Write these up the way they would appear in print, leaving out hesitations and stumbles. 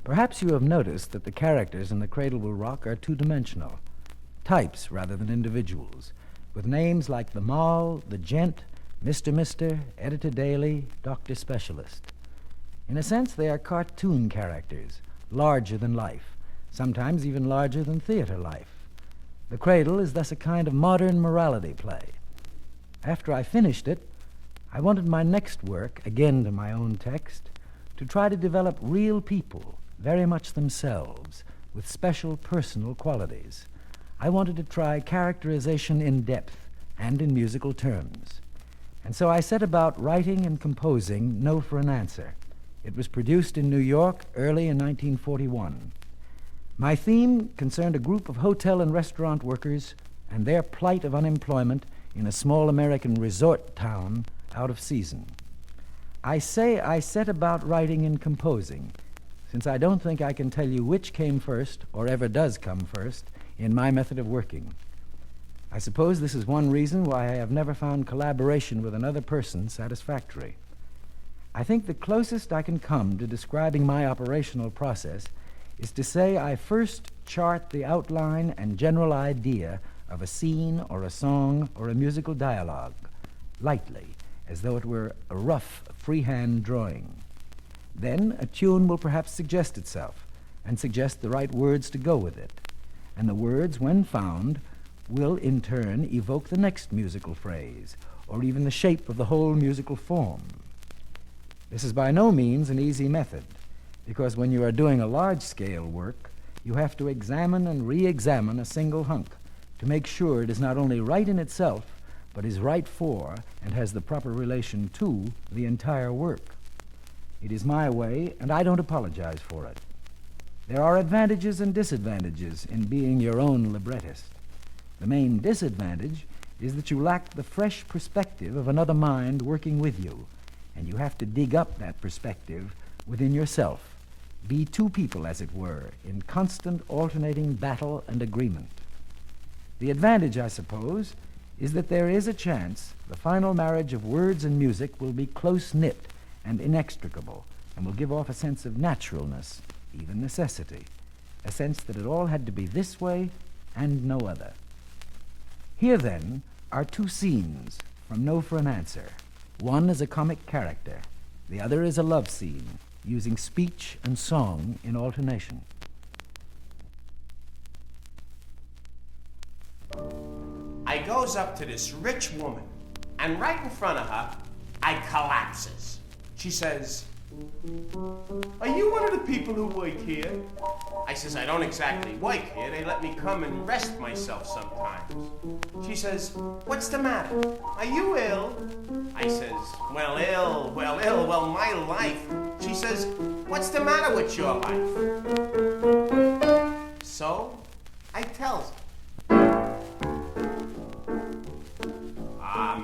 Perhaps you have noticed that the characters in The Cradle Will Rock are two-dimensional, types rather than individuals, with names like the Moll, the Gent, Mr., Editor Daily, Dr. Specialist. In a sense, they are cartoon characters, larger than life, sometimes even larger than theater life. The Cradle is thus a kind of modern morality play. After I finished it, I wanted my next work, again to my own text, to try to develop real people, very much themselves, with special personal qualities. I wanted to try characterization in depth and in musical terms. And so I set about writing and composing No for an Answer. It was produced in New York early in 1941. My theme concerned a group of hotel and restaurant workers and their plight of unemployment in a small American resort town out of season. I say I set about writing and composing, since I don't think I can tell you which came first, or ever does come first, in my method of working. I suppose this is one reason why I have never found collaboration with another person satisfactory. I think the closest I can come to describing my operational process is to say I first chart the outline and general idea of a scene or a song or a musical dialogue, lightly, as though it were a rough, freehand drawing. Then a tune will perhaps suggest itself and suggest the right words to go with it. And the words, when found, will in turn evoke the next musical phrase, or even the shape of the whole musical form. This is by no means an easy method, because when you are doing a large-scale work, you have to examine and re-examine a single hunk to make sure it is not only right in itself, but is right for and has the proper relation to the entire work. It is my way, and I don't apologize for it. There are advantages and disadvantages in being your own librettist. The main disadvantage is that you lack the fresh perspective of another mind working with you, and you have to dig up that perspective within yourself. Be two people, as it were, in constant alternating battle and agreement. The advantage, I suppose, is that there is a chance the final marriage of words and music will be close-knit and inextricable, and will give off a sense of naturalness, even necessity, a sense that it all had to be this way and no other. Here, then, are two scenes from No for an Answer. One is a comic character. The other is a love scene, using speech and song in alternation. I goes up to this rich woman, and right in front of her, I collapses. She says, "Are you one of the people who work here?" I says, "I don't exactly work here. They let me come and rest myself sometimes." She says, "What's the matter? Are you ill?" I says, well, my life." She says, "What's the matter with your life?" So, I tells her.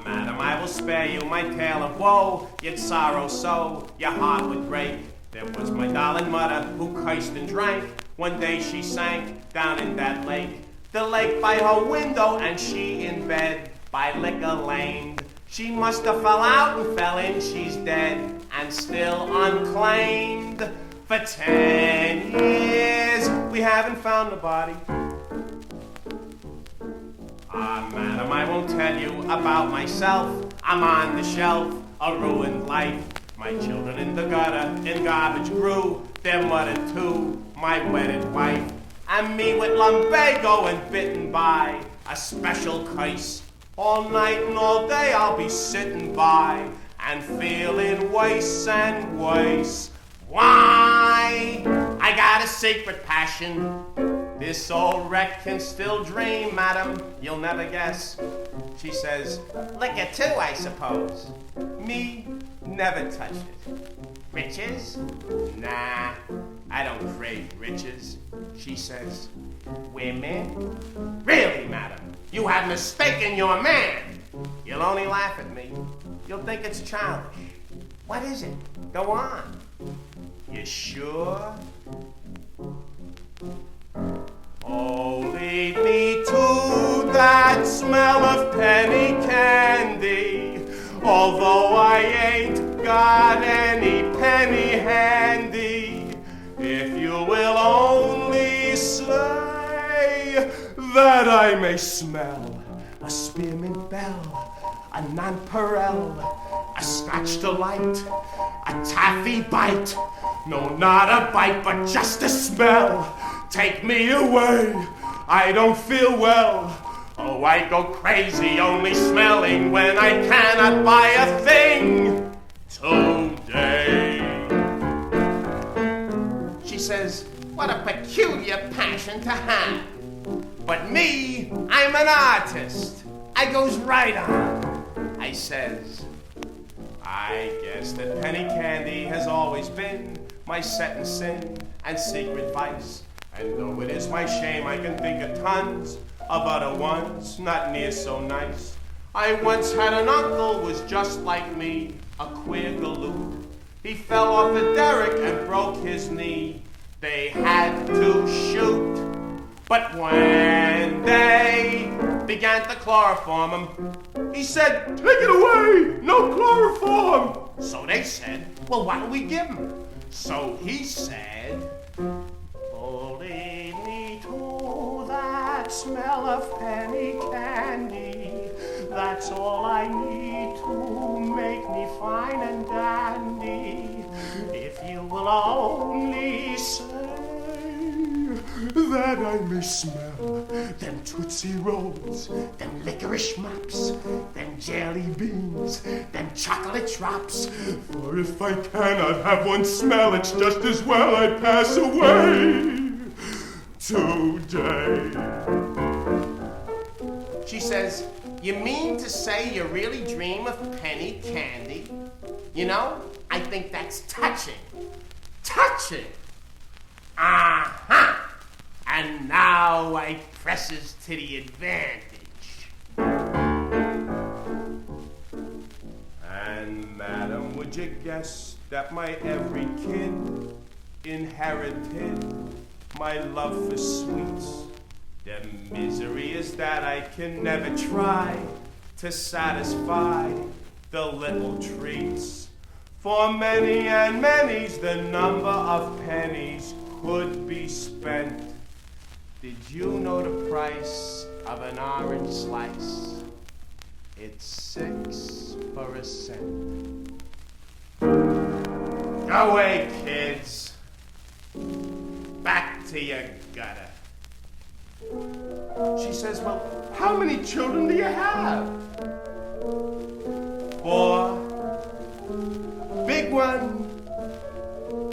"Madam, I will spare you my tale of woe. You'd sorrow so, your heart would break. There was my darling mother who cursed and drank. One day she sank down in that lake. The lake by her window, and she in bed by liquor lamed. She must have fell out and fell in, she's dead, and still unclaimed. For 10 years we haven't found the body." Madam, I won't tell you about myself. I'm on the shelf, a ruined life. My children in the gutter, in garbage grew. Their mother too, my wedded wife. And me with lumbago and bitten by a special case. All night and all day I'll be sitting by and feeling worse and worse. Why? I got a secret passion. This old wreck can still dream, madam, you'll never guess. She says, "Liquor too, I suppose." Me, never touched it. "Riches? Nah, I don't crave riches." She says, "Women? Really, madam, you have mistaken your man." You'll only laugh at me. You'll think it's childish. What is it? Go on. You sure? Oh, lead me to that smell of penny candy, although I ain't got any penny handy. If you will only say that I may smell a spearmint bell, a nonpareil, a scotch delight, a taffy bite. No, not a bite, but just a smell. Take me away, I don't feel well. Oh, I go crazy only smelling when I cannot buy a thing today. She says, what a peculiar passion to have. But me, I'm an artist. I goes right on. I says, I guess that penny candy has always been my setting sin and secret vice. And though it is my shame, I can think of tons of other ones not near so nice. I once had an uncle was just like me, a queer galoot. He fell off the derrick and broke his knee. They had to shoot. But when they began to chloroform him, he said, take it away, no chloroform. So they said, well, what do we give him? So he said, lead me to that smell of penny candy. That's all I need to make me fine and dandy. If you will only say that I may smell them Tootsie Rolls, them licorice mops, them jelly beans, them chocolate drops. For if I cannot have one smell, it's just as well I pass away today. She says, you mean to say you really dream of penny candy? You know, I think that's touching. Touching! Uh-huh! And now I presses to the advantage. And madam, would you guess that my every kid inherited my love for sweets? The misery is that I can never try to satisfy the little treats. For many and many's the number of pennies could be spent. Did you know the price of an orange slice? It's 6 for a cent. Go away, kids. Back to your gutter. She says, well, how many children do you have? 4. Big one,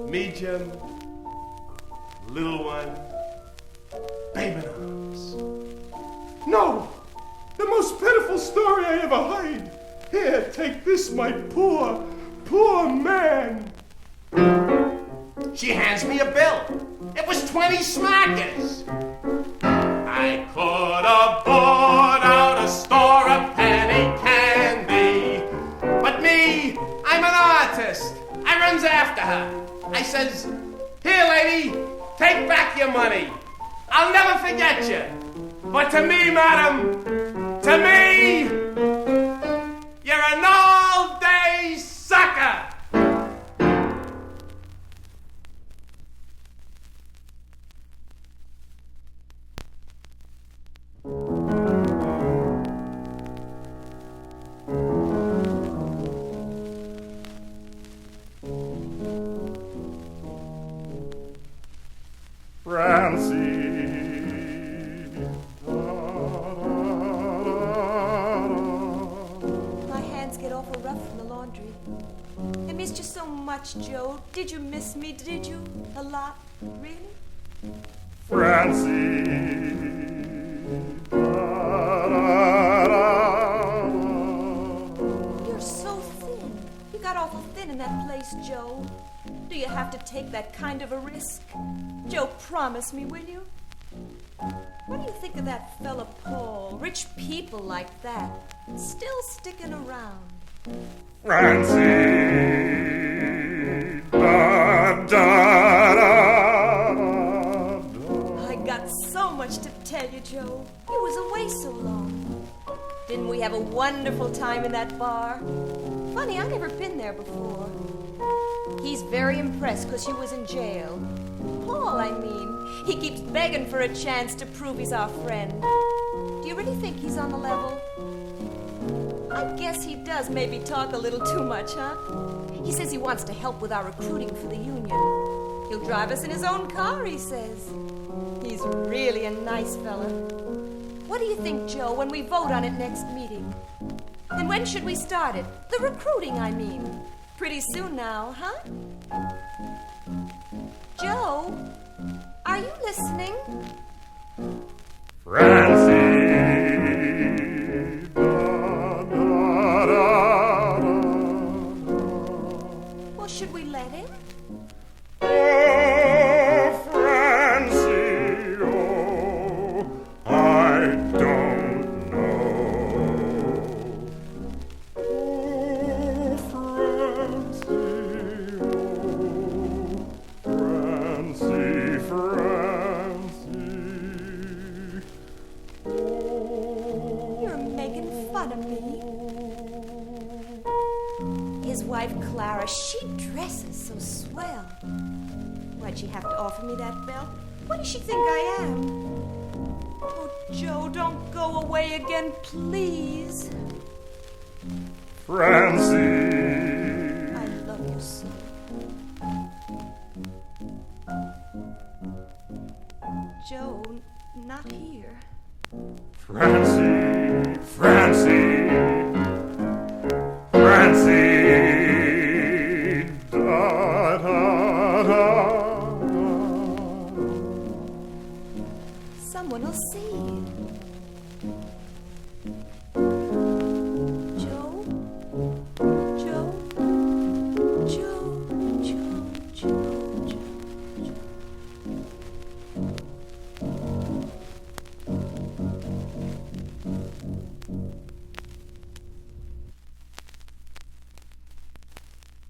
medium, little one, baby arms. No, the most pitiful story I ever heard. Here, take this, my poor, poor man. She hands me a bill. It was 20 smackers. I could have bought out a store of penny candy. But me, I'm an artist. I runs after her. I says, here, lady, take back your money. I'll never forget you. But to me, madam, to me, you're an all-day sucker. Joe, did you miss me? Did you? A lot? Really? Francie. You're so thin. You got awful thin in that place, Joe. Do you have to take that kind of a risk? Joe, promise me, will you? What do you think of that fella Paul? Rich people like that, still sticking around. Francie. I got so much to tell you, Joe. He was away so long. Didn't we have a wonderful time in that bar? Funny, I've never been there before. He's very impressed because you was in jail. Paul, I mean. He keeps begging for a chance to prove he's our friend. Do you really think he's on the level? I guess he does maybe talk a little too much, huh? He says he wants to help with our recruiting for the union. He'll drive us in his own car, he says. He's really a nice fella. What do you think, Joe, when we vote on it next meeting? And when should we start it? The recruiting, I mean. Pretty soon now, huh? Joe, are you listening? Francie, da, da, da, da. Well, should we let him? Oh, Francie, oh, I don't know. Oh, Francie, oh, Francie, Francie. You're making fun of me. His wife, Clara, she dresses so swell. Why'd she have to offer me that belt? What does she think I am? Oh, Joe, don't go away again, please. Francie,